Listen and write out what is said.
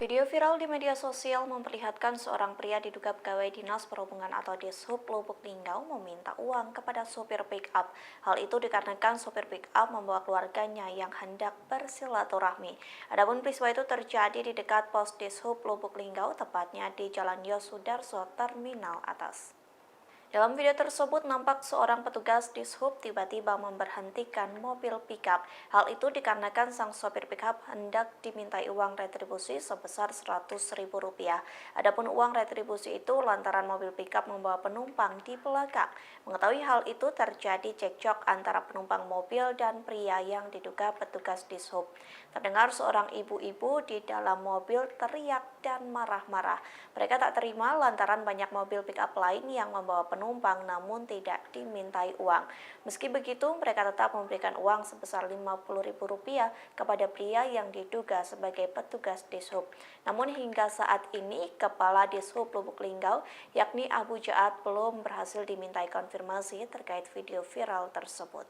Video viral di media sosial memperlihatkan seorang pria diduga pegawai Dinas Perhubungan atau Dishub Lubuk Linggau meminta uang kepada sopir pick-up. Hal itu dikarenakan sopir pick-up membawa keluarganya yang hendak bersilaturahmi. Adapun peristiwa itu terjadi di dekat pos Dishub Lubuk Linggau, tepatnya di Jalan Yosudarso, Terminal Atas. Dalam video tersebut nampak seorang petugas dishub tiba-tiba memberhentikan mobil pickup. Hal itu dikarenakan sang sopir pickup hendak dimintai uang retribusi sebesar Rp100.000. Adapun uang retribusi itu lantaran mobil pickup membawa penumpang di belakang. Mengetahui hal itu terjadi cekcok antara penumpang mobil dan pria yang diduga petugas dishub. Terdengar seorang ibu-ibu di dalam mobil teriak dan marah-marah. Mereka tak terima lantaran banyak mobil pickup lain yang membawa penumpang namun tidak dimintai uang. Meski begitu, mereka tetap memberikan uang sebesar Rp50.000 kepada pria yang diduga sebagai petugas dishub. Namun hingga saat ini, Kepala Dishub Lubuk Linggau, yakni Abu Jaat, belum berhasil dimintai konfirmasi terkait video viral tersebut.